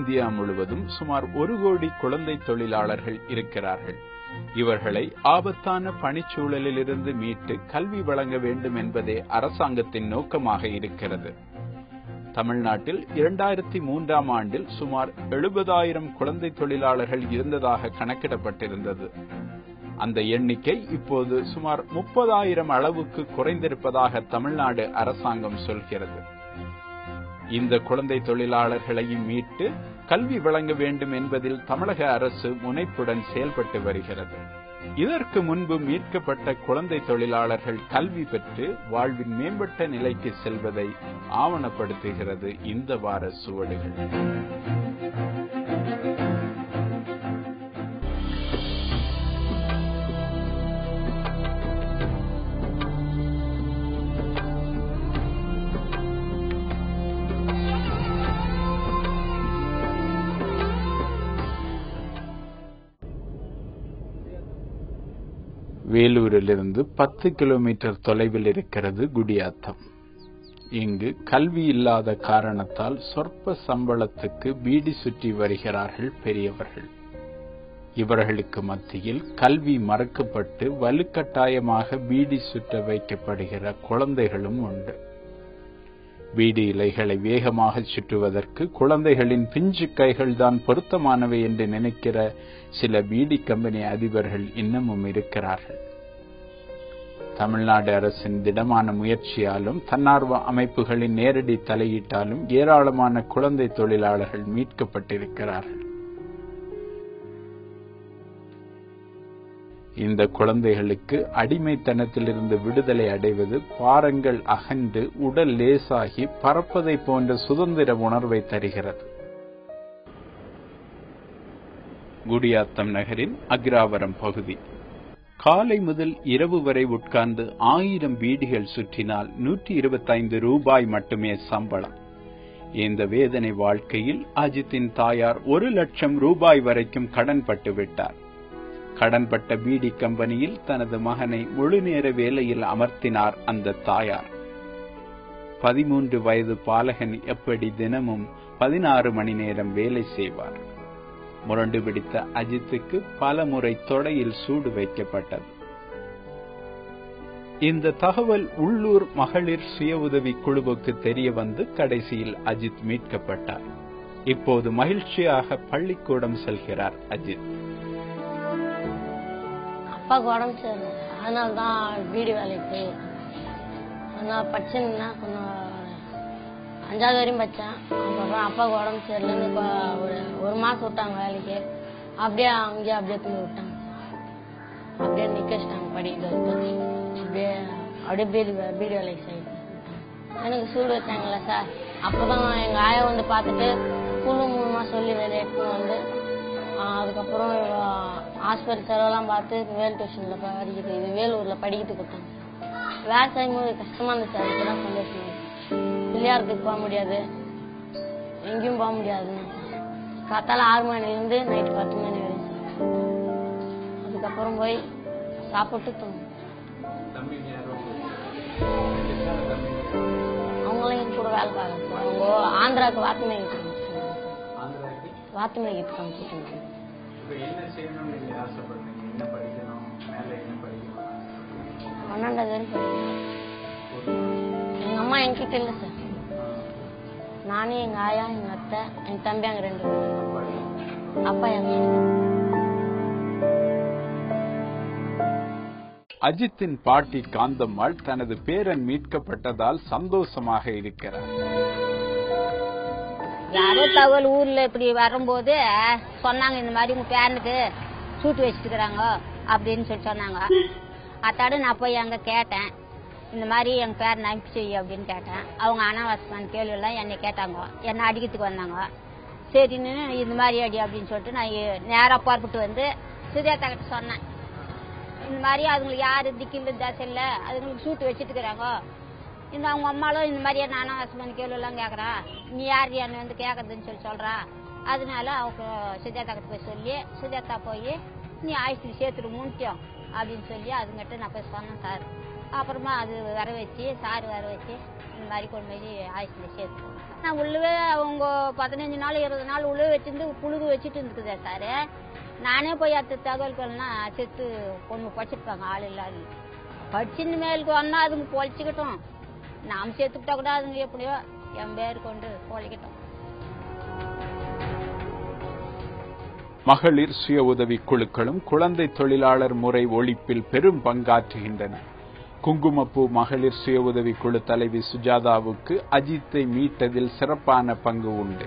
India முழுவதும் சுமார் 1 கோடி குழந்தை தொழிலாளர்கள் இருக்கிறார்கள். இவர்களை ஆபத்தான பணிச்சூழலிலிருந்து மீட்டு கல்வி வழங்க வேண்டும் என்பதே அரசாங்கத்தின் நோக்கமாக இருக்கிறது. தமிழ்நாட்டில் 2003ஆம் ஆண்டில் சுமார் 70,000 குழந்தை தொழிலாளர்கள் இருந்ததாக கணக்கிடப்பட்டிருந்தது. அந்த எண்ணிக்கை இப்போது சுமார் 30,000 அளவுக்கு குறைந்திருப்பதாக தமிழ்நாடு அரசாங்கம் சொல்கிறது. இந்த குழந்தை தொழிலாளர்களையும் மீட்டு கல்வி வழங்க வேண்டும் என்பதில் தமிழக அரசு முனைப்புடன் செயல்பட்டு வருகிறது. இதற்கு முன்பு மீட்கப்பட்ட குழந்தை தொழிலாளர்கள் கல்வி பெற்று வாழ்வின் மேம்பட்ட நிலைக்கு செல்வதை ஆவணப்படுத்துகிறது இந்த வார சுவடுகள். வேலூரிலிருந்து 10 கிலோமீட்டர் தொலைவில் இருக்கிறது குடியாத்தம். இங்கு கல்வி இல்லாத காரணத்தால் சொற்ப சம்பளத்துக்கு பீடி சுற்றி வருகிறார்கள் பெரியவர்கள். இவர்களுக்கு மத்தியில் கல்வி மறக்கப்பட்டு வலுக்கட்டாயமாக பீடி சுற்ற வைக்கப்படுகிற குழந்தைகளும் உண்டு. பீடி இலைகளை வேகமாக சுற்றுவதற்கு குழந்தைகளின் பிஞ்சு கைகள் தான் பொருத்தமானவை என்று நினைக்கிற சில பீடி கம்பெனி அதிபர்கள் இன்னமும் இருக்கிறார்கள். தமிழ்நாடு அரசின் திடமான முயற்சியாலும் தன்னார்வ அமைப்புகளின் நேரடி தலையீட்டாலும் ஏராளமான குழந்தை தொழிலாளர்கள் மீட்கப்பட்டிருக்கிறார்கள். இந்த குழந்தைகளுக்கு அடிமைத்தனத்திலிருந்து விடுதலை அடைவது பாரங்கள் அகன்று உடல் லேசாகி பறப்பதை போன்ற சுதந்திர உணர்வை தருகிறது. குடியாத்தம் நகரின் அக்ராவரம் பகுதி. காலை முதல் இரவு வரை உட்கார்ந்து 1000 பீடிகள் சுற்றினால் 125 ரூபாய் மட்டுமே சம்பளம். இந்த வேதனை வாழ்க்கையில் அஜித்தின் தாயார் 1 லட்சம் ரூபாய் வரைக்கும் கடன்பட்டு விட்டார். கடன்பட்ட பீடி கம்பெனியில் தனது மகனை முழு நேர வேலையில் அமர்த்தினார் அந்த தாயார். 13 வயது பாலகன் எப்படி தினமும் 16 மணி நேரம் வேலை செய்வார்? முரண்டு பிடித்த அஜித்துக்கு பல முறை தொடையில் சூடு வைக்கப்பட்டது. இந்த தகவல் உள்ளூர் மகளிர் சுய உதவி குழுவுக்கு தெரிய வந்து கடைசியில் அஜித் மீட்கப்பட்டார். இப்போது மகிழ்ச்சியாக பள்ளிக்கூடம் செல்கிறார் அஜித். அப்பாவுக்கு உடம்பு சரியில்லை, அதனால்தான் வீடு வேலைக்கு நான் படிச்சேன்னா கொஞ்சம் 5வது வரையும் படித்தேன். அதுக்கப்புறம் அப்பாவுக்கு உடம்பு சரியில்லைன்னு இப்போ ஒரு மாதம் விட்டாங்க வேலைக்கு. அப்படியே அங்கேயே அப்படியே தூங்க விட்டாங்க. அப்படியே நிற்க வச்சிட்டாங்க படிக்கிறது. அப்படியே வீடு வேலைக்கு செய்யுது. எனக்கு சூடு வச்சாங்களா சார், அப்போதான் எங்கள் ஆயா வந்து பார்த்துட்டு குழு மூலமாக சொல்லி வேலை எடுத்துன்னு வந்து அதுக்கப்புறம் ஹாஸ்பிட்டல் செலவெல்லாம் பார்த்து வேல் டியூஷனில் படிக்கிறது, இது வேலூரில் படிக்கிறதுக்கு விட்டாங்க. வேலை செய்யும்போது கஷ்டமாக இருந்துச்சு. அதுக்கு தான் சந்தோஷம். பிள்ளையாரத்துக்கு போக முடியாது, எங்கேயும் போக முடியாதுன்னு காத்தால 6 மணிலேருந்து நைட்டு 10 மணி வரைக்கும். அதுக்கப்புறம் போய் சாப்பிட்டு தூங்கும். அவங்களும் எங்க கூட வேலை பார்க்க. அவங்க ஆந்திராவுக்கு வாத்து மேய்க்கிட்டு காமிச்சிட்டு. 12வது வரைக்கும் எங்க அம்மா என்கிட்ட இல்லை சார். நானே, எங்க ஆயா, எங்க அத்தை, எங்க தம்பி, அங்க 2 பேரும். அப்பா எங்க. அஜித்தின் பாட்டி காந்தம்மாள் தனது பேரன் மீட்கப்பட்டதால் சந்தோஷமாக இருக்கிறார். யாரோ தகவல் ஊர்ல இப்படி வரும்போது சொன்னாங்க, இந்த மாதிரி உங்க பேரனுக்கு சூட்டு வச்சுட்டுக்கிறாங்க அப்படின்னு சொல்லி சொன்னாங்க. அத்தாடு நான் போய் அங்க கேட்டேன், இந்த மாதிரி எங்க பேரன் அனுப்பிச்சு அப்படின்னு கேட்டேன். அவங்க அனாவசியமான கேள்வி எல்லாம் என்னை கேட்டாங்க, என்னை அடிக்கிறதுக்கு வந்தாங்க. சரின்னு இந்த மாதிரி அடி அப்படின்னு சொல்லிட்டு நான் நேராக புறப்பட்டு வந்து சுஜாதா கிட்ட சொன்னேன். இந்த மாதிரி அதுங்களுக்கு யாரு திக்கில்ல தசை இல்லை, அதுங்களுக்கு சூட்டு வச்சுட்டு இருக்கிறாங்க. இந்த அவங்க அம்மாலும் இந்த மாதிரி என்ன அனாவசியமான கேள்வி எல்லாம் கேட்கறா, நீ யார் என்னை வந்து கேட்கறதுன்னு சொல்லி சொல்றா. அதனால அவங்க சுஜாதா கிட்ட போய் சொல்லி, சுஜாதா போய் நீ ஆயுஷ்ல சேர்த்துட்டு முன்ட்டியோம் அப்படின்னு சொல்லி அதுங்கிட்ட நான் போய் சொன்னேன் சார். அப்புறமா அது வர வச்சு சார் வர வச்சு இந்த மாதிரி கொண்டு போய் ஆயுஷில் சேர்த்துக்கோங்க. நான் உள்ளவே அவங்க 15 நாள் 20 நாள் உள்ளே வச்சிருந்து புழுகு வச்சுட்டு இருந்துக்குதா சார். நானே போய் அடுத்த தகவல்கள்லாம் செத்து பொண்ணு படிச்சிருப்பாங்க ஆள் இல்லாது. படிச்சுன்னு மேலுக்கு வந்தா அதுங்க பொழைச்சிக்கிட்டோம். நாம் சேர்த்துக்கிட்டா கூட அதுங்க எப்படியோ என் பேர் கொண்டு பொழைக்கட்டும். மகளிர் சுய உதவி குழுக்களும் குழந்தை தொழிலாளர் முறை ஒழிப்பில் பெரும் பங்காற்றுகின்றன. குங்குமப்பூ மகளிர் சுய உதவி குழு தலைவி சுஜாதாவுக்கு அஜித்தை மீட்டதில் சிறப்பான பங்கு உண்டு.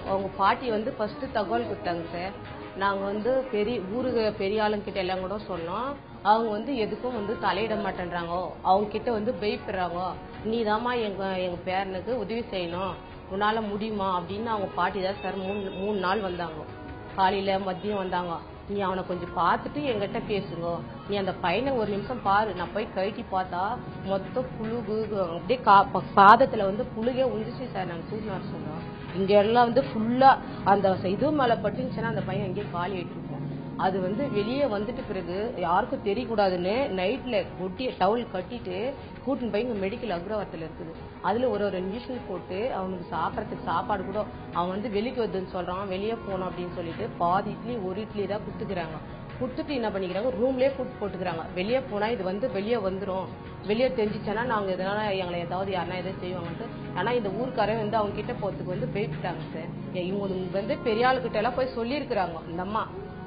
அவங்க பாட்டி ஃபர்ஸ்ட் தகவல் கொடுத்தாங்க சார். நாங்க ஊருக்கு பெரிய ஆளுங்கிட்ட எல்லாம் கூட சொன்னோம். அவங்க எதுக்கும் தலையிட மாட்டேன்றாங்க. அவங்க கிட்ட பயப்படுறாங்க. நீதாம்மா எங்க பேரனுக்கு உதவி செய்யணும், உன்னால முடியுமா அப்படின்னு அவங்க பாட்டி தான் சார் 3 நாள் வந்தாங்க. காலையில மதியம் வந்தாங்க. நீ அவனை கொஞ்சம் பார்த்துட்டு எங்கிட்ட பேசுங்க, நீ அந்த பையனை ஒரு நிமிஷம் பாரு. நான் போய் கழட்டி பார்த்தா மொத்த புழுகு அப்படியே பாதத்துல புழுகே உந்துச்சு சார். நாங்க தூக்கி வர சொன்னோம். இங்க எல்லாம் ஃபுல்லா அந்த இது மேல பட்டுச்சுன்னா அந்த பையன் எங்கேயே காலி ஆயிட்டு. அது வெளியே வந்துட்டு பிறகு யாருக்கும் தெரியக்கூடாதுன்னு நைட்ல டவுல் கட்டிட்டு கூட்டின்னு போய் இங்க மெடிக்கல் அக்ரவாரத்துல இருக்குது. அதுல ஒரு இன்ஜெக்ஷன் போட்டு அவனுக்கு சாப்பிடறதுக்கு சாப்பாடு கூட அவன் வெளிக்கு வருதுன்னு சொல்றான். வெளியே போனோம் அப்படின்னு சொல்லிட்டு பாதி இட்லி ஒரு இட்லி தான் குடுத்துக்கிறாங்க. குடுத்துட்டு என்ன பண்ணிக்கிறாங்க, ரூம்லயே ஃபுட் போட்டுக்கிறாங்க. வெளியே போனா இது வெளியே வந்துடும், வெளியே தெரிஞ்சிச்சேன்னா நாங்க இதனால எங்களை ஏதாவது யாருன்னா எதாவது செய்வாங்கன்ட்டு. ஆனா இந்த ஊருக்காரன் அவங்க கிட்ட போறதுக்கு போயிட்டாங்க சார். இவங்க பெரிய ஆளுகிட்ட எல்லாம் போய் சொல்லியிருக்கிறாங்க. இந்த அம்மா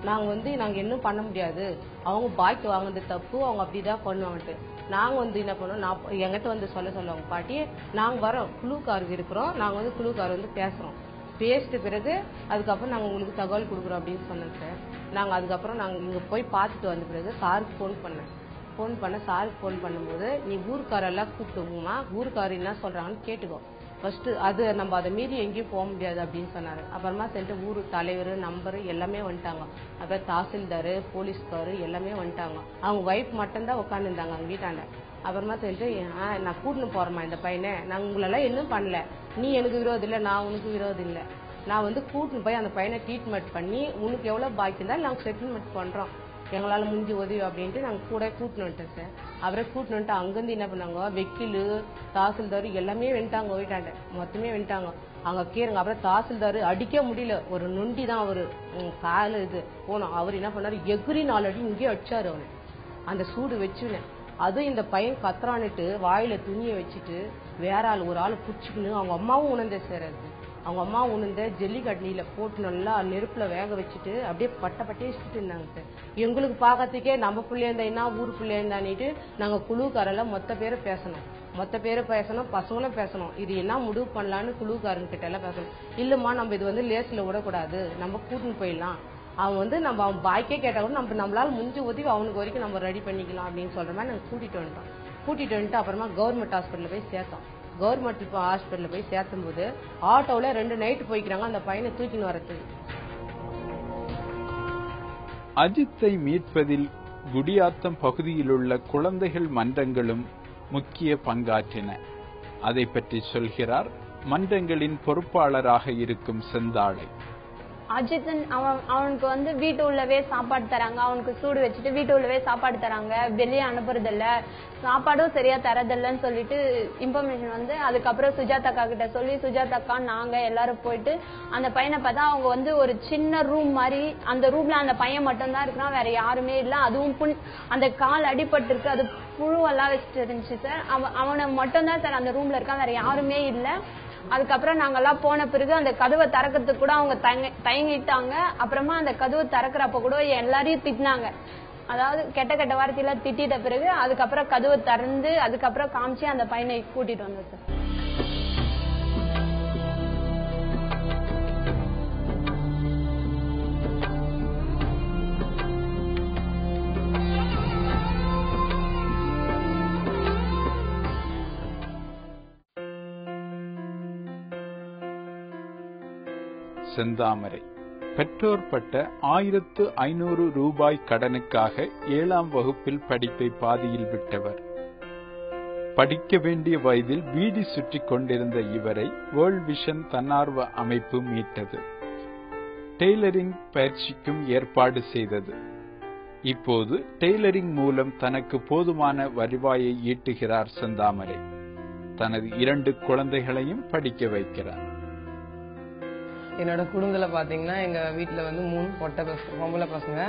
நாங்க இன்னும் பண்ண முடியாது, அவங்க பாய்க்கு வாங்குறது தப்பு, அவங்க அப்படிதான் பண்ணுவாங்கட்டு. நாங்க என்ன பண்ணோம், எங்கிட்ட சொல்லுவாங்க பாட்டி, நாங்க வரோம் குழுக்காரங்க இருக்கிறோம், நாங்க குழுக்கார பேசுறோம். பேசிட்ட பிறகு அதுக்கப்புறம் நாங்க உங்களுக்கு தகவல் கொடுக்குறோம் அப்படின்னு சொன்னோம் சார். நாங்க அதுக்கப்புறம் நாங்க இங்க போய் பார்த்துட்டு வந்த பிறகு சாருக்கு ஃபோன் பண்ண சாருக்கு ஃபோன் பண்ணும்போது, நீ ஊருக்காரெல்லாம் கூப்பிட்டுமா, ஊருக்காரர் என்ன சொல்றாங்கன்னு கேட்டுக்கோ ஃபர்ஸ்ட். அது நம்ம அதை மீறி எங்கேயும் போக முடியாது அப்படின்னு சொன்னாரு. அப்புறமா சென்று ஊர் தலைவர் நம்பர் எல்லாமே வந்துட்டாங்க. அப்புறம் தாசில்தார் போலீஸ்காரு எல்லாமே வந்துட்டாங்க. அவங்க ஒய்ஃப் மட்டும்தான் உட்காந்துருந்தாங்க அவங்க வீட்டாண்ட. அப்புறமா சென்று நான் கூட்டின்னு போறேம்மா இந்த பையனை, நான் உங்களெல்லாம் இன்னும் பண்ணல, நீ எனக்கு விரோதம் இல்லை, நான் உனக்கு விரோதம் இல்லை, நான் கூட்டின்னு போய் அந்த பையனை ட்ரீட்மெண்ட் பண்ணி உனக்கு எவ்வளவு பாக்கி இருந்தாலும் நாங்கள் செட்டில்மெண்ட் பண்றோம், எங்களால முடிஞ்ச உதவி அப்படின்ட்டு நாங்க கூட கூட்டின்னு வந்துட்டோம் சார். அவரை கூட்டின்னு வந்துட்டு அங்கிருந்து என்ன பண்ணாங்க, வக்கீல் தாசில்தார் எல்லாமே வந்துட்டாங்க. வீட்டாண்ட மொத்தமே வந்துட்டாங்க. அங்க கீரங்க. அப்புறம் தாசில்தார் அடிக்க முடியல, ஒரு நொண்டி தான் அவரு கால இது போனோம். அவர் என்ன பண்ணாரு, எகிரி 4 அடி இங்கே அடிச்சாரு அவனை அந்த சூடு வச்சுன்னு. அதுவும் இந்த பையன் கத்துறான்னுட்டு வாயில துணியை வச்சுட்டு வேற ஆள் ஒரு ஆள் புடிச்சுக்கின்னு அவங்க அம்மாவும் உணர்ந்த சார். அது அவங்க அம்மா உணர்ந்த ஜல்லிக்கட்னியில போட்டு நல்லா நெருப்புல வேக வச்சுட்டு அப்படியே பட்டே வச்சுட்டு இருந்தாங்க சார். எங்களுக்கு பாக்கிறதுக்கே நம்ம பிள்ளைய இருந்தா என்ன, ஊர் பிள்ளைய இருந்தான்னுட்டு நாங்க குழுக்காரெல்லாம் மொத்த பேரை பேசணும், பசங்களும் பேசணும். இது என்ன முடிவு பண்ணலான்னு குழுக்காரங்க கிட்ட எல்லாம் பேசணும். இல்லம்மா நம்ம இது லேஸ்ல விடக்கூடாது, நம்ம கூட்டின்னு போயிடலாம், அவன் நம்ம அவன் பாய்க்கே கேட்டா கூட நம்மளால முடிஞ்ச உதவி அவனுக்கு வரைக்கும் நம்ம ரெடி பண்ணிக்கலாம் அப்படின்னு சொல்ற மாதிரி நாங்க கூட்டிட்டு வந்துட்டு அப்புறமா கவர்மெண்ட் ஹாஸ்பிட்டல் போய் சேர்த்தோம். கவர்மெண்ட் ஹாஸ்பிட்டல் போய் சேர்த்தும் போது ஆட்டோல 2 நைட்டு போய்க்கிறாங்க அந்த பையனை தூக்கின்னு வரதுக்கு. அஜித்தை மீட்பதில் குடியாத்தம் பகுதியில் உள்ள குழந்தைகள் மன்றங்களும் முக்கிய பங்காற்றின. அதை பற்றி சொல்கிறார் மன்றங்களின் பொறுப்பாளராக இருக்கும் செந்தாளை. அஜித்தன் அவனுக்கு வீட்டு உள்ளவே சாப்பாடு தராங்க, அவனுக்கு சூடு வச்சுட்டு வீட்டு உள்ளவே சாப்பாடு தராங்க, வெளியே அனுப்புறது இல்ல, சாப்பாடும் சரியா தரதில்லன்னு சொல்லிட்டு இன்ஃபர்மேஷன் அதுக்கப்புறம் சுஜாதாக்கா கிட்ட சொல்லி சுஜாதாக்கா நாங்க எல்லாரும் போயிட்டு அந்த பையனை பார்த்தா அவங்க ஒரு சின்ன ரூம் மாதிரி, அந்த ரூம்ல அந்த பையன் மட்டும் தான் இருக்கிறான், வேற யாருமே இல்ல. அதுவும் அந்த கால் அடிபட்டு இருக்கு, அது புழுவெல்லாம் வச்சுட்டு இருந்துச்சு சார். அவனை மட்டும் தான் சார் அந்த ரூம்ல இருக்கான், வேற யாருமே இல்ல. அதுக்கப்புறம் நாங்கெல்லாம் போன பிறகு அந்த கதவை திறக்கிறதுக்கு கூட அவங்க தயங்கிட்டாங்க. அப்புறமா அந்த கதவை திறக்கிறப்ப கூட எல்லாரையும் திட்டினாங்க, அதாவது கெட்ட வார்த்தையில திட்டிட்ட பிறகு அதுக்கப்புறம் கதவை திறந்து அதுக்கப்புறம் காமிச்சு அந்த பையனை கூட்டிட்டு வந்தோம் சார். செந்தாமரை பெற்றோர் பட்ட 1500 ரூபாய் கடனுக்காக 7ஆம் வகுப்பில் படிப்பை பாதியில் விட்டவர். படிக்க வேண்டிய வயதில் பீடி சுற்றிக் கொண்டிருந்த இவரை வேர்ல்ட் விஷன் தன்னார்வ அமைப்பு மீட்டது. டெய்லரிங் பயிற்சிக்கும் ஏற்பாடு செய்தது. இப்போது டெய்லரிங் மூலம் தனக்கு போதுமான வருவாயை ஈட்டுகிறார் செந்தாமரை. தனது 2 குழந்தைகளையும் படிக்க வைக்கிறார். என்னோட குடும்பத்துல பாத்தீங்கன்னா எங்க வீட்டுல வந்து 3 பொம்பளை பசங்க.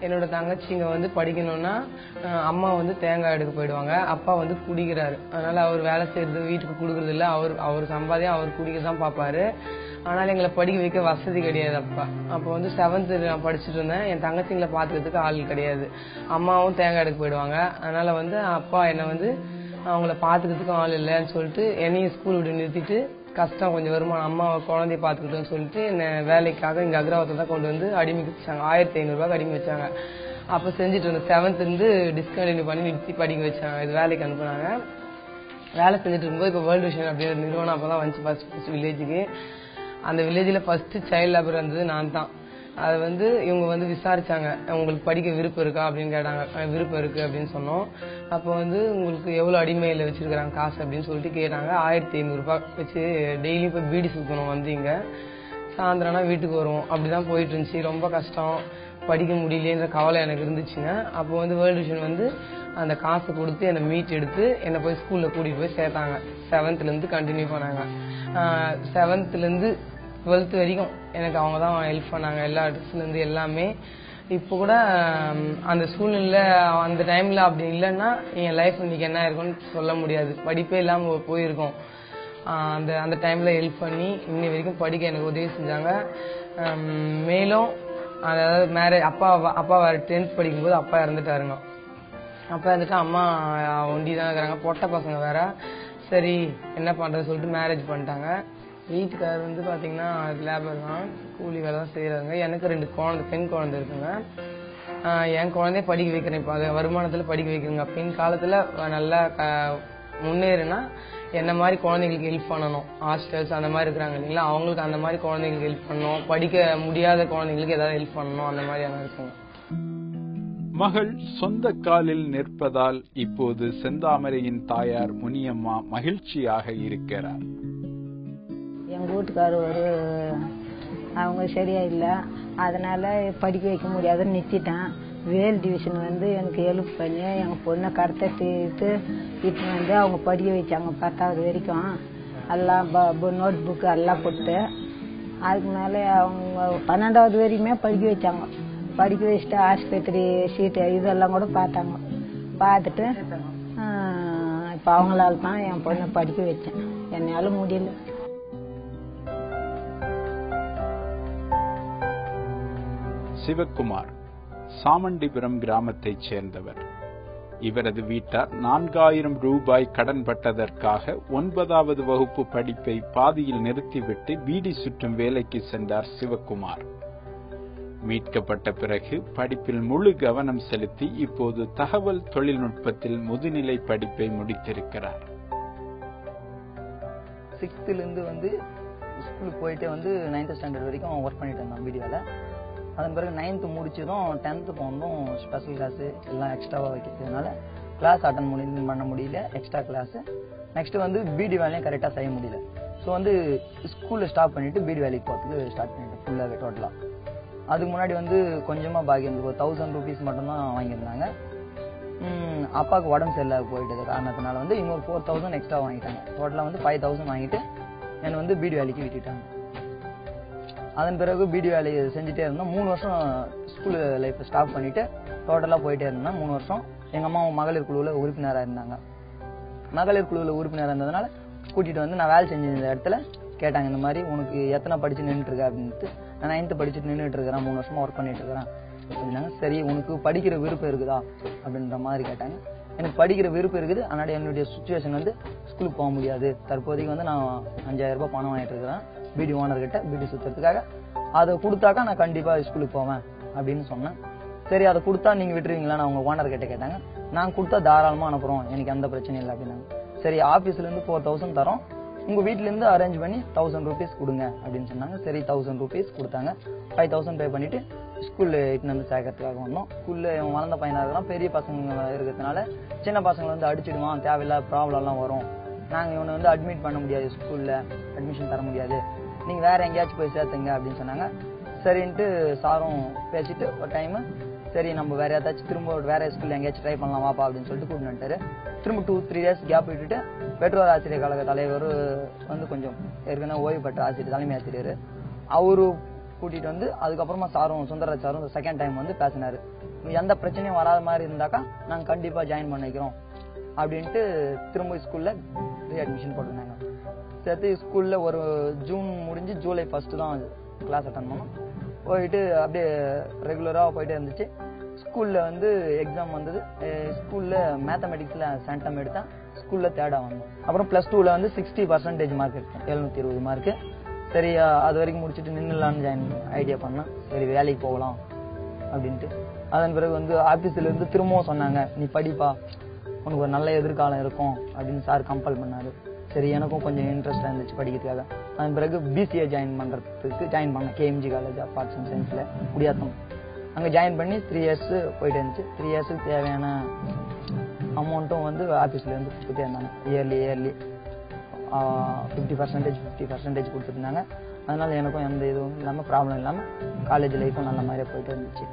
என்னோட தங்கச்சிங்க வந்து படிக்கணும்னா அம்மா வந்து தேங்காய் எடுக்க போயிடுவாங்க. அப்பா வந்து குடிக்கிறாரு. அதனால அவர் வேலை செய்யறது வீட்டுக்கு கொடுக்கறது இல்ல. அவர் சம்பாதியம் அவர் குடிக்க தான் பாப்பாரு. ஆனால் எங்களை படிக்க வைக்க வசதி கிடையாது. அப்போ வந்து 7th நான் படிச்சுட்டு இருந்தேன். என் தங்கச்சிங்களை பாத்துக்கிறதுக்கு ஆள் கிடையாது. அம்மாவும் தேங்காய் எடுக்க போயிடுவாங்க. அதனால வந்து அப்பா என்னை வந்து அவங்கள பாத்துக்கிறதுக்கும் ஆள் இல்லைன்னு சொல்லிட்டு என்னையும் ஸ்கூல் விட்டு நிறுத்திட்டு கஷ்டம் கொஞ்சம் வருமானம் அம்மாவை குழந்தைய பாத்துக்கிட்டோன்னு சொல்லிட்டு என்ன வேலைக்காக இங்க அக்ரவாரத்தில் தான் கொண்டு வந்து அடிமைக்கு வச்சாங்க. 1500 ரூபாய்க்கு அடிமை வச்சாங்க. அப்ப செஞ்சுட்டு இருந்த 7th இருந்து டிஸ்கண்டினியூ பண்ணி நிறுத்தி படிக்க வச்சாங்க. இது வேலைக்கு அனுப்புனாங்க. வேலை செஞ்சுட்டு இருக்கும்போது இப்போ வேர்ல்டு விஷன் அப்படிங்கிற நிறுவனம் அப்பதான் வந்துச்சு ஃபர்ஸ்ட் வில்லேஜுக்கு. அந்த வில்லேஜில் ஃபர்ஸ்ட் சைல்ட் லேபர் இருந்தது நான் தான். அதை வந்து இவங்க வந்து விசாரிச்சாங்க, உங்களுக்கு படிக்க விருப்பம் இருக்கா அப்படின்னு கேட்டாங்க. விருப்பம் இருக்கு அப்படின்னு சொன்னோம். அப்போ வந்து உங்களுக்கு எவ்வளவு அடிமையில வச்சிருக்கிறாங்க காசு அப்படின்னு சொல்லிட்டு கேட்டாங்க. 1500 ரூபாய் வச்சு டெய்லியும் போய் பீடி சுத்தணும். வந்து இங்க சாயந்தரம்னா வீட்டுக்கு வருவோம். அப்படிதான் போயிட்டு இருந்துச்சு. ரொம்ப கஷ்டம், படிக்க முடியலன்ற கவலை எனக்கு இருந்துச்சுங்க. அப்போ வந்து வேர்ல்டு விஷன் வந்து அந்த காசை கொடுத்து என்னை மீட் எடுத்து என்னை போய் ஸ்கூல்ல கூட்டிட்டு போய் சேர்த்தாங்க. 7th இருந்து கண்டினியூ பண்ணாங்க. 7th இருந்து 12th வரைக்கும் எனக்கு அவங்க தான் ஹெல்ப் பண்ணாங்க. எல்லா ட்ரெஸ்ல இருந்து எல்லாமே. இப்போ கூட அந்த சூழ்நிலை அந்த டைம்ல அப்படி இல்லைன்னா என் லைஃப் இன்னைக்கு என்ன இருக்கும்னு சொல்ல முடியாது. படிப்பே இல்லாம போயிருக்கோம். அந்த டைம்ல ஹெல்ப் பண்ணி இன்னை வரைக்கும் படிக்க எனக்கு உதவி செஞ்சாங்க. மேலும் அதாவது மேரேஜ் அப்பா வேற 10th படிக்கும்போது அப்பா இறந்துட்டாருங்க. அப்பா இருந்துட்டு அம்மா ஒண்டி தான் இருக்கிறாங்க. பொட்டை பசங்க வேற. சரி என்ன பண்றது சொல்லிட்டு மேரேஜ் பண்ணிட்டாங்க. வீட்டுக்காரர் வந்து பாத்தீங்கன்னா லேபர் தான், கூலி வேலை தான் செய்யறாங்க. எனக்கு 2 பெண் குழந்தை இருக்குங்க. என் குழந்தைய படிக்க வைக்கிறேன். இப்போ வருமானத்துல படிக்க வைக்கிறேங்க. பின் காலத்துல நல்லா முன்னேறுனா என்ன மாதிரி குழந்தைங்களுக்கு ஹெல்ப் பண்ணணும். ஹாஸ்டல்ஸ் அந்த மாதிரி இருக்கிறாங்க இல்லைங்களா, அவங்களுக்கு அந்த மாதிரி குழந்தைங்களுக்கு ஹெல்ப் பண்ணணும். படிக்க முடியாத குழந்தைங்களுக்கு ஏதாவது ஹெல்ப் பண்ணணும். அந்த மாதிரி எல்லாம் இருக்குங்க. மகள் சொந்த காலில் நிற்பதால் இப்போது செந்தாமரையின் தாயார் முனியம்மா மகிழ்ச்சியாக இருக்கிறார். எங்கள் வீட்டுக்காரர் அவங்க சரியா இல்லை, அதனால படிக்க வைக்க முடியாதுன்னு நிறுத்திட்டேன். வேல் டிவிஷன் வந்து எனக்கு ஹெல்ப் பண்ணி எங்கள் பொண்ணை கடத்திட்டு இட்டுன்னு வந்து அவங்க படிக்க வச்சாங்க 10வது வரைக்கும். எல்லாம் நோட் புக்கு எல்லாம் போட்டு அதுக்கு மேலே அவங்க 12வது வரைக்குமே படிக்க வச்சாங்க. படிக்க வச்சுட்டு ஆஸ்பத்திரி சீட்டு இதெல்லாம் கூட பார்த்தாங்க. பார்த்துட்டு இப்போ அவங்களால தான் என் பொண்ணை படிக்க வச்சேன். என்னால முடியல. சிவக்குமார் சாமண்டிபுரம் கிராமத்தைச் சேர்ந்தவர். இவரது வீட்டார் 4000 ரூபாய் கடன் பட்டதற்காக 9வது வகுப்பு படிப்பை பாதியில் நிறுத்திவிட்டு பீடி சுற்றும் வேலைக்கு சென்றார் சிவக்குமார். மீட்கப்பட்ட பிறகு படிப்பில் முழு கவனம் செலுத்தி இப்போது தகவல் தொழில்நுட்பத்தில் முதுநிலை படிப்பை முடித்திருக்கிறார். 6th இருந்து வந்து ஸ்கூலுக்கு போயிட்டு வந்து 9th ஸ்டாண்டர்ட் வரைக்கும் ஒர்க் பண்ணிட்டு இருந்தேன் பீடி வேலை. அதன் பிறகு 9th முடிச்சதும் 10th போனதும் ஸ்பெஷல் கிளாஸ் எல்லாம் எக்ஸ்ட்ராவாக வைக்கிறதுனால கிளாஸ் அட்டன் பண்ண முடியல. எக்ஸ்ட்ரா கிளாஸ் நெக்ஸ்ட் வந்து பீடி வேலையும் கரெக்டாக செய்ய முடியல. ஸோ வந்து ஸ்கூலில் ஸ்டாப் பண்ணிட்டு பீடி வேலைக்கு போகிறதுக்கு ஸ்டார்ட் பண்ணிட்டேன் ஃபுல்லாகவே டோட்டலாக. அதுக்கு முன்னாடி வந்து கொஞ்சமாக பாக்கி இருந்தது, 1000 rupees மட்டும்தான் வாங்கியிருந்தாங்க. அப்பாவுக்கு உடம்பு சரியில்லை போயிட்டது காரணத்தினால வந்து இன்னொரு 4000 எக்ஸ்ட்ரா வாங்கிட்டாங்க. டோட்டலாக வந்து 5000 வாங்கிட்டு என்னை வந்து பீடி வேலைக்கு விட்டுட்டாங்க. அதன் பிறகு பீடி வேலையை செஞ்சுட்டே இருந்தோம். 3 வருஷம் ஸ்கூல் லைஃப் ஸ்டாப் பண்ணிட்டு டோட்டலாக போயிட்டே இருந்தேன் 3 வருஷம். எங்கள் அம்மா மகளிர் குழுவில் உறுப்பினராக இருந்தாங்க. மகளிர் குழுவில் உறுப்பினராக இருந்ததுனால கூட்டிகிட்டு வந்து நான் வேலை செஞ்சிருந்த இடத்துல கேட்டாங்க, இந்த மாதிரி உனக்கு எத்தனை படிச்சு நின்றுட்டு இருக்க அப்படின்ட்டு. நான் 9th படிச்சுட்டு நின்றுட்டு இருக்கிறேன், 3 வருஷமா ஒர்க் பண்ணிட்டு இருக்கிறேன் அப்படின்னாங்க. சரி உனக்கு படிக்கிற விருப்பம் இருக்குதா அப்படின்ற மாதிரி கேட்டாங்க. எனக்கு படிக்கிற விருப்பம் இருக்குது, ஆனால் என்னுடைய சுச்சுவேஷன் வந்து ஸ்கூலுக்கு போக முடியாது. தற்போதைக்கு வந்து நான் 5000 ரூபாய் பணம் வாங்கிட்டு இருக்கிறேன் பீடி ஓனர்கிட்ட பீடி சுற்றுறதுக்காக. அதை கொடுத்தாக்கா நான் கண்டிப்பாக ஸ்கூலுக்கு போவேன் அப்படின்னு சொன்னேன். சரி அதை கொடுத்தா நீங்கள் விட்டுருவீங்களா நான் உங்கள் ஓனர்கிட்ட கேட்டாங்க. நான் கொடுத்தா தாராளமாக அனுப்புகிறோம், எனக்கு எந்த பிரச்சனையும் இல்லை அப்படின்னாங்க. சரி ஆஃபீஸ்லேருந்து 4000 தரோம், உங்கள் வீட்டிலேருந்து அரேஞ்ச் பண்ணி 1000 rupees கொடுங்க அப்படின்னு சொன்னாங்க. சரி 1000 rupees கொடுத்தாங்க. 5000 பே பண்ணிவிட்டு ஸ்கூலில் இட்டுன்னு வந்து சேர்க்கறதுக்காக வந்தோம். ஸ்கூலில் இவன் வளர்ந்த பையனாக இருக்கலாம், பெரிய பசங்க இருக்கிறதுனால சின்ன பசங்களை வந்து அடிச்சிடுவான், தேவையில்லாத ப்ராப்ளம்லாம் வரும். நாங்கள் இவனை வந்து அட்மிட் பண்ண முடியாது, ஸ்கூலில் அட்மிஷன் தர முடியாது, நீங்கள் வேறு எங்கேயாச்சும் போய் சேர்த்துங்க அப்படின்னு சொன்னாங்க. சரின்ட்டு சாரும் பேசிட்டு ஒரு டைம் சரி நம்ம வேற ஏதாச்சும் திரும்ப வேற ஸ்கூல்ல எங்கேயாச்சும் ட்ரை பண்ணலாம் வாப்பா அப்படின்னு சொல்லிட்டு கூப்பிட்டு வந்துட்டாரு. திரும்ப 2-3 days கேப் விட்டுட்டு பெற்றோர் ஆசிரியர் கழக தலைவர் வந்து கொஞ்சம் ஏற்கனவே ஓய்வு பெற்ற ஆசிரியர் தலைமை ஆசிரியர் அவரு கூட்டிட்டு வந்து அதுக்கப்புறமா சாரும் சுந்தரராஜ் சாரும் செகண்ட் டைம் வந்து பேசினாரு. எந்த பிரச்சனையும் வராத மாதிரி இருந்தாக்கா நாங்க கண்டிப்பா ஜாயின் பண்ணிக்கிறோம் அப்படின்ட்டு திரும்ப ஸ்கூல்ல ரீஅட்மிஷன் போட்டிருந்தாங்க. சேர்த்து ஸ்கூல்ல ஒரு ஜூன் முடிஞ்சு ஜூலை 1 தான் கிளாஸ் அட்டன் பண்ணோம். போயிட்டு அப்படியே ரெகுலரா போயிட்டே இருந்துச்சு. ஸ்கூல்ல வந்து எக்ஸாம் வந்தது. ஸ்கூல்ல மேத்தமெட்டிக்ஸ்ல சென்டம் எடுத்தேன். ஸ்கூல்ல தேர்டா வந்தோம். அப்புறம் +2ல வந்து 60% மார்க் எடுத்தேன், 720 மார்க். சரி அது வரைக்கும் முடிச்சுட்டு நின்னுலான்னு ஜாயின் ஐடியா பண்ணேன். சரி வேலைக்கு போகலாம் அப்படின்ட்டு. அதன் பிறகு வந்து ஆபீஸ்ல இருந்து திரும்பவும் சொன்னாங்க நீ படிப்பா உனக்கு ஒரு நல்ல எதிர்காலம் இருக்கும் அப்படின்னு சார் கம்பல் பண்ணாரு. சரி எனக்கும் கொஞ்சம் இன்ட்ரெஸ்டா இருந்துச்சு படிக்கிறதுக்காக. அதன் பிறகு பிசிஏ ஜாயின் பண்ணேன் KMG college of arts and சயின்ஸ்ல குடியாத்தம். அங்கே ஜாயின் பண்ணி 3 years போயிட்டு இருந்துச்சு. 3 yearsக்கு தேவையான அமௌண்ட்டும் வந்து ஆஃபீஸ்ல இருந்து கொடுத்துட்டே இருந்தாங்க. இயர்லி 50% கொடுத்துருந்தாங்க. அதனால எனக்கும் எந்த இதுவும் இல்லாமல் ப்ராப்ளம் இல்லாமல் காலேஜ் லைஃப்பும் நல்ல மாதிரியே போயிட்டு இருந்துச்சு.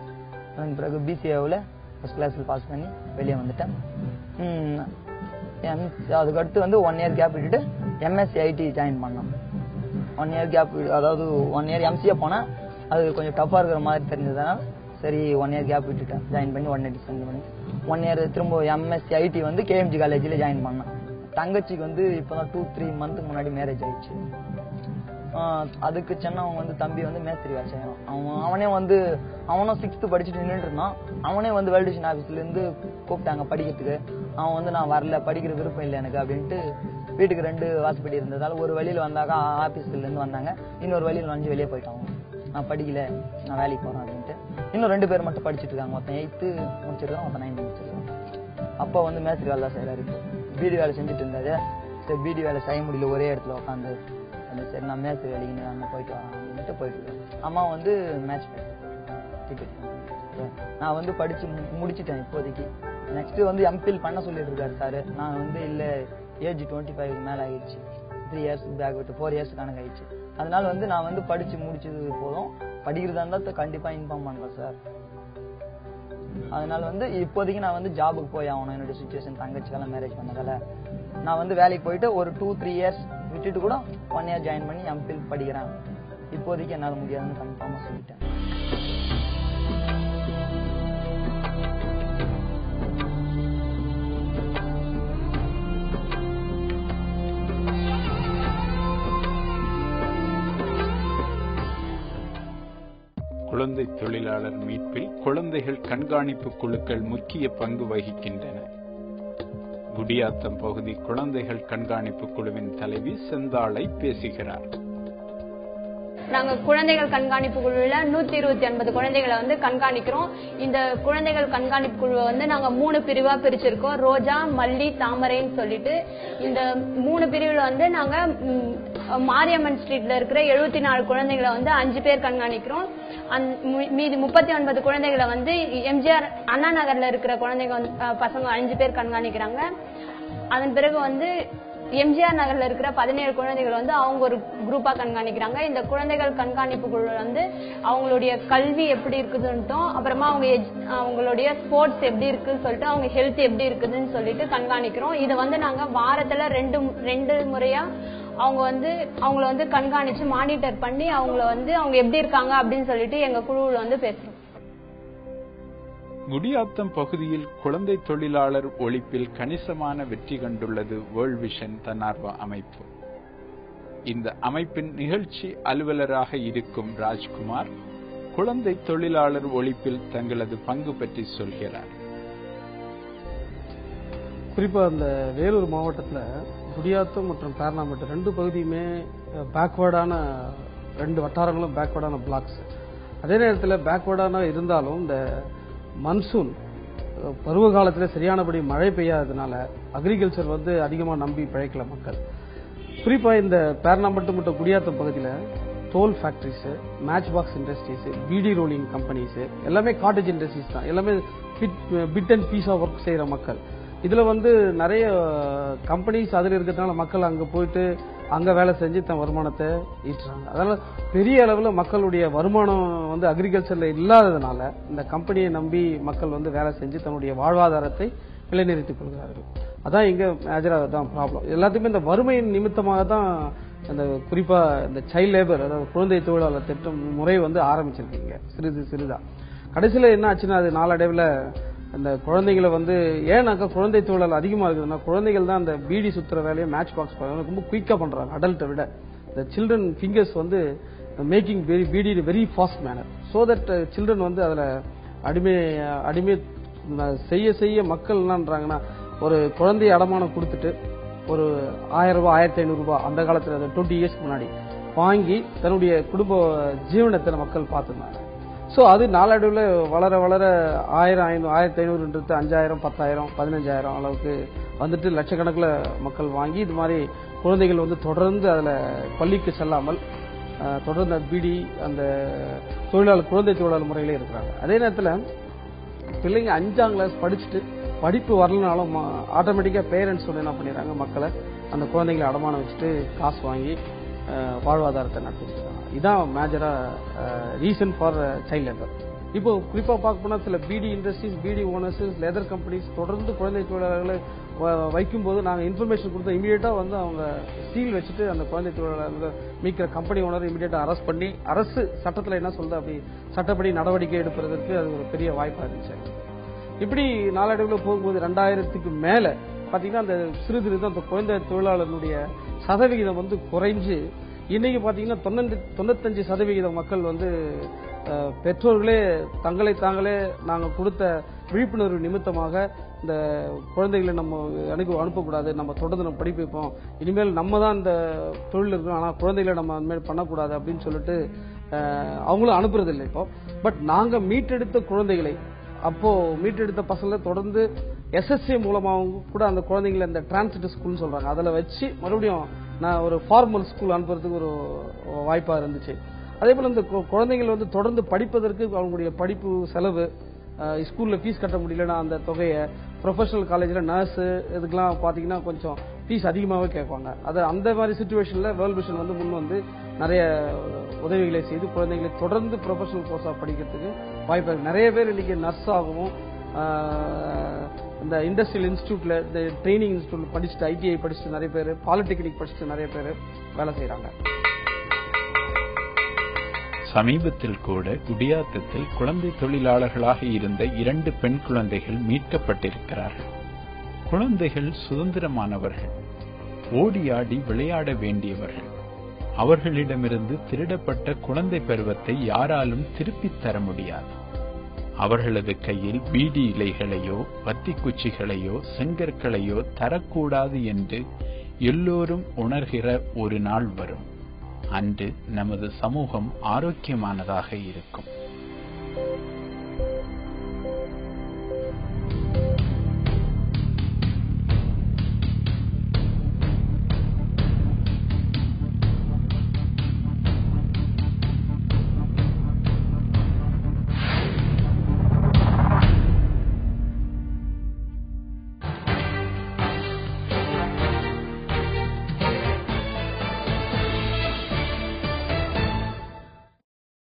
அதன் பிறகு பிசிஏவில் ஃபர்ஸ்ட் கிளாஸில் பாஸ் பண்ணி வெளியே வந்துட்டேன். அதுக்கடுத்து வந்து 1 year கேப் விட்டுட்டு எம்எஸ்சி ஐடி ஜாயின் பண்ணோம். 1 year கேப், அதாவது 1 year எம்சிஏ போனேன். அது கொஞ்சம் டஃப்பாக இருக்கிற மாதிரி தெரிஞ்சதுனால சரி 1 year கேப் விட்டுட்டேன். ஜாயின் பண்ணி 180 சென்ட் பண்ணி 1 year திரும்ப எம்எஸ்சி ஐடி வந்து கேஎம்ஜி காலேஜில் ஜாயின் பண்ணேன். தங்கச்சிக்கு வந்து இப்போதான் 2-3 மந்த்துக்கு முன்னாடி மேரேஜ் ஆயிடுச்சு. அதுக்கு சென்னவங்க வந்து தம்பி வந்து மேஸ்திரி வேலை செய்யணும். அவனும் 6th படிச்சுட்டு நின்றுட்டு இருந்தான். அவனே வந்து வெல்டிஷன் ஆஃபீஸ்ல இருந்து கூப்பிட்டாங்க படிக்கிறதுக்கு. அவன் வந்து நான் வரல, படிக்கிற விருப்பம் இல்லை எனக்கு அப்படின்ட்டு வீட்டுக்கு 2 வாசப்படி இருந்ததால ஒரு வழியில் வந்தாக்கா ஆஃபீஸ்ல இருந்து வந்தாங்க, இன்னொரு வழியில் வந்து வெளியே போயிட்டாங்க. நான் படிக்கல, நான் வேலைக்கு போறேன் அப்படின்ட்டு. இன்னும் 2 பேர் மட்டும் படிச்சுட்டு இருக்காங்க. ஒருத்தன் 8th முடிச்சிருக்கான், ஒருத்தன் 9th முடிச்சிருக்கான். அப்பா வந்து மேஸ்திரி வேலை தான் செய்யறாரு. இப்போ பீடி வேலை செஞ்சுட்டு இருந்தாரு. சரி பீடி வேலை செய்ய முடியல ஒரே இடத்துல உட்காந்து, சரி நான் மேட்ச் வேலைக்கு அங்கே போயிட்டு வரேன் அப்படின்ட்டு போயிட்டு இருக்கேன். அம்மா வந்து மேட்ச் டிக்கெட். நான் வந்து படிச்சு முடிச்சுட்டேன் இப்போதைக்கு. நெக்ஸ்ட் வந்து எம்பில் பண்ண சொல்லிட்டு இருக்காரு சார். நான் வந்து இல்லை, ஏஜ் 25 மேலே ஆகிடுச்சு. 3 years பேக் விட்டு 4 years கணக்கு ஆயிடுச்சு. அதனால வந்து நான் வந்து படிச்சு முடிச்சது போதும், படிக்கிறதா இருந்தால் கண்டிப்பா இன்ஃபார்ம் பண்றேன் சார். அதனால வந்து இப்போதைக்கு நான் வந்து ஜாபுக்கு போய் ஆகணும். என்னோட சுச்சுவேஷன் தங்கச்சிக்கெல்லாம் மேரேஜ் பண்ணதால நான் வந்து வேலைக்கு போயிட்டு ஒரு 2-3 years விட்டுட்டு கூட 1 year ஜாயின் பண்ணி எம்பில் படிக்கிறேன். இப்போதைக்கு என்னால் முடியாதுன்னு கன்ஃபார்மா சொல்லிட்டேன். குழந்தை தொழிலாளர் மீட்பில் குழந்தைகள் கண்காணிப்பு குழுக்கள் முக்கிய பங்கு வகிக்கின்றன. குடியாத்தம் பகுதி குழந்தைகள் கண்காணிப்பு குழுவின் தலைவி செந்தாளை பேசுகிறார். நாங்க குழந்தைகள் கண்காணிப்பு குழுவில் 129 குழந்தைகளை வந்து கண்காணிக்கிறோம். இந்த குழந்தைகள் கண்காணிப்பு குழுவை வந்து நாங்க 3 பிரிவா பிரிச்சிருக்கோம். ரோஜா, மல்லி, தாமரைன்னு சொல்லிட்டு. இந்த 3 பிரிவுல வந்து நாங்க மாரியம்மன் ஸ்ட்ரீட்ல இருக்கிற 74 குழந்தைகளை வந்து 5 பேர் கண்காணிக்கிறோம். மீதி 39 குழந்தைகளை வந்து எம்ஜிஆர் அண்ணா நகர்ல இருக்கிற குழந்தைங்க பசங்க 5 பேர் கண்காணிக்கிறாங்க. அதன் பிறகு வந்து எம்ஜிஆர் நகர்ல இருக்கிற 17 குழந்தைகள் வந்து அவங்க ஒரு குரூப்பா கண்காணிக்கிறாங்க. இந்த குழந்தைகள் கண்காணிப்பு குழு வந்து அவங்களுடைய கல்வி எப்படி இருக்குதுன்னும், அப்புறமா அவங்களுடைய ஸ்போர்ட்ஸ் எப்படி இருக்குன்னு சொல்லிட்டு, அவங்க ஹெல்த் எப்படி இருக்குதுன்னு சொல்லிட்டு கண்காணிக்கிறோம். இதை வந்து நாங்க வாரத்துல 2 முறையா அவங்கள வந்து கண்காணிச்சு மானிட்டர் பண்ணி அவங்க எப்படி இருக்காங்க அப்படின்னு சொல்லிட்டு எங்க குழுவில் வந்து பேசுறோம். குடியாத்தம் பகுதியில் குழந்தை தொழிலாளர் ஒழிப்பில் கணிசமான வெற்றி கண்டுள்ளது வேர்ல்ட் விஷன் தன்னார்வ அமைப்பு. இந்த அமைப்பின் நிகழ்ச்சி அலுவலராக இருக்கும் ராஜ்குமார் குழந்தை தொழிலாளர் ஒழிப்பில் தங்களது பங்கு பற்றி சொல்கிறார். குறிப்பா இந்த வேலூர் மாவட்டத்தில் குடியாத்தம் மற்றும் பேர்னாம்பட்டு 2 பகுதியுமே பேக்வேர்டான 2 வட்டாரங்களும் பேக்வேர்டான பிளாக்ஸ். அதே நேரத்தில் பேக்வேர்டான இருந்தாலும் இந்த மன்சூன் பருவ காலத்தில் சரியானபடி மழை பெய்யாததுனால அக்ரிகல்ச்சர் வந்து அதிகமாக நம்பி பிழைக்கல மக்கள். குறிப்பாக இந்த பேர்னாம்பட்டு மற்றும் குடியாத்தம் பகுதியில் தோல் factories, match box industries, beedi rolling companies எல்லாமே காட்டேஜ் இண்டஸ்ட்ரீஸ் தான். எல்லாமே bit and piece of work செய்கிற மக்கள். இதில் வந்து நிறைய கம்பெனிஸ் அதில் இருக்கிறதுனால மக்கள் அங்கே போயிட்டு அங்க வேலை செஞ்சு தன் வருமானத்தை ஈட்டுறாங்க. அதனால பெரிய அளவுல மக்களுடைய வருமானம் வந்து அக்ரிகல்ச்சர்ல இல்லாததுனால இந்த கம்பெனியை நம்பி மக்கள் வந்து வேலை செஞ்சு தன்னுடைய வாழ்வாதாரத்தை நிலைநிறுத்திக் கொள்கிறார்கள். அதான் இங்க மேஜரா தான் ப்ராப்ளம். எல்லாத்துக்குமே இந்த வறுமையின் நிமித்தமாக தான் அந்த குறிப்பா இந்த சைல்ட் லேபர், அதாவது குழந்தை தொழிலாளர் திட்டம் முறை வந்து ஆரம்பிச்சிருக்கீங்க சிறிதா. கடைசியில என்ன ஆச்சுன்னா அது நாளடைவில் அந்த குழந்தைகளை வந்து ஏன்னாக்கா குழந்தை தொழிலாளர் அதிகமா இருக்குதுன்னா குழந்தைகள் தான் அந்த பீடி சுத்துற வேலையை மேட்ச் பாக்ஸ் ரொம்ப குயிக்கா பண்றாங்க அடல்ட்டை விட. இந்த சில்ட்ரன் ஃபிங்கர்ஸ் வந்து making beedi very fast manner. So that children வந்து அதுல அடிமை செய்ய மக்கள் என்னன்றாங்கன்னா ஒரு குழந்தைய அடமானம் கொடுத்துட்டு ஒரு 1000 ரூபாய் 1500 ரூபாய் அந்த காலத்துல 20 இயர்ஸ்க்கு முன்னாடி வாங்கி தன்னுடைய குடும்ப ஜீவனத்தை மக்கள் பார்த்துருந்தாங்க. ஸோ அது நாளடைவில் வளர 1000 1500 5000 10000 15000 அளவுக்கு வந்துட்டு லட்சக்கணக்கில் மக்கள் வாங்கி இது மாதிரி குழந்தைகள் வந்து தொடர்ந்து அதில் பள்ளிக்கு செல்லாமல் தொடர்ந்து பீடி அந்த குழந்தை தொழிலாளர் முறையிலே இருக்கிறாங்க. அதே நேரத்தில் பிள்ளைங்க 5ஆம் கிளாஸ் படிச்சுட்டு படிப்பு வரலனாலும் ஆட்டோமேட்டிக்காக பேரண்ட்ஸ் வந்து என்ன பண்ணிடுறாங்க, மக்களை அந்த குழந்தைங்களை அடமானம் வச்சுட்டு காசு வாங்கி வாழ்வாதாரத்தை நடத்திட்டு இருக்காங்க. இதான் மேஜரா ரீசன் ஃபார் சைல்ட் லேபர். இப்போ குறிப்பா பார்க்க போனா சில beedi industries, beedi owners, leather companies தொடர்ந்து குழந்தை தொழிலாளர்களை வைக்கும் போது நாங்கள் இன்ஃபர்மேஷன் கொடுத்தா இமீடியட்டா வந்து அவங்க சீல் வச்சுட்டு அந்த குழந்தை தொழிலாளர்கள் மீட்கிற கம்பெனி ஓனர் இமீடியட்டா அரெஸ்ட் பண்ணி அரசு சட்டத்தில் என்ன சொல்லுது அப்படி சட்டப்படி நடவடிக்கை எடுப்பதற்கு அது ஒரு பெரிய வாய்ப்பா இருந்துச்சு. இப்படி நாளடைவில் போகும்போது 2000க்கு மேல பாத்தீங்கன்னா அந்த சிறிது அந்த குழந்தை தொழிலாளர்களுடைய சதவிகிதம் வந்து குறைஞ்சு இன்னைக்கு பாத்தீங்கன்னா 95% மக்கள் வந்து பெற்றோர்களே தங்களை தாங்களே நாங்கள் கொடுத்த விழிப்புணர்வு நிமித்தமாக இந்த குழந்தைகளை நம்ம அனுப்பக்கூடாது, நம்ம தொடர்ந்து நம்ம படிப்பு வைப்போம், இனிமேல் நம்ம தான் இந்த தொழில் இருக்கோம், ஆனால் குழந்தைகளை நம்ம இனிமேல் பண்ணக்கூடாது அப்படின்னு சொல்லிட்டு அவங்களும் அனுப்புறது இல்லை இப்போ. பட் நாங்கள் மீட்டெடுத்த குழந்தைகளை அப்போ மீட்டெடுத்த பசங்களை தொடர்ந்து SSA மூலமாகவும் கூட அந்த குழந்தைங்களை இந்த டிரான்சிட் ஸ்கூல்னு சொல்றாங்க அதில் வச்சு மறுபடியும் நான் ஒரு ஃபார்மல் ஸ்கூல் அனுப்புறதுக்கு ஒரு வாய்ப்பா இருந்துச்சு. அதே போல இந்த குழந்தைகள் வந்து தொடர்ந்து படிப்பதற்கு அவங்களுடைய படிப்பு செலவு, ஸ்கூல்ல ஃபீஸ் கட்ட முடியலன்னா அந்த தொகையை ப்ரொஃபஷனல் காலேஜில் நர்ஸ் இதுக்கெல்லாம் பார்த்தீங்கன்னா கொஞ்சம் ஃபீஸ் அதிகமாகவே கேட்பாங்க. அது அந்த மாதிரி சுச்சுவேஷன்ல வேர்ல்ட் விஷன் வந்து முன் வந்து நிறைய உதவிகளை செய்து குழந்தைகளை தொடர்ந்து ப்ரொஃபஷனல் கோர்ஸாக படிக்கிறதுக்கு வாய்ப்பு இருக்கு. நிறைய பேர் இன்னைக்கு நர்ஸ் ஆகவும் இந்த இண்டஸ்ட்ரியல் இன்ஸ்டியூட்ல இந்த ட்ரைனிங் இன்ஸ்டியூட்ல படிச்சுட்டு ITI படிச்சுட்டு நிறைய பேர், பாலிடெக்னிக் படிச்சுட்டு நிறைய பேர் வேலை செய்யறாங்க. சமீபத்தில் கூட குடியாத்தத்தில் குழந்தை தொழிலாளர்களாக இருந்த 2 பெண் குழந்தைகள் மீட்கப்பட்டிருக்கிறார்கள். குழந்தைகள் சுதந்திரமானவர்கள், ஓடி ஆடி விளையாட வேண்டியவர்கள். அவர்களிடமிருந்து திருடப்பட்ட குழந்தை பருவத்தை யாராலும் திருப்பித் தர முடியாது. அவர்களது கையில் பீடி இலைகளையோ வத்தி குச்சிகளையோ செங்கற்களையோ தரக்கூடாது என்று எல்லோரும் உணர்கிற ஒரு நாள் வரும். அன்று நமது சமூகம் ஆரோக்கியமானதாக இருக்கும்.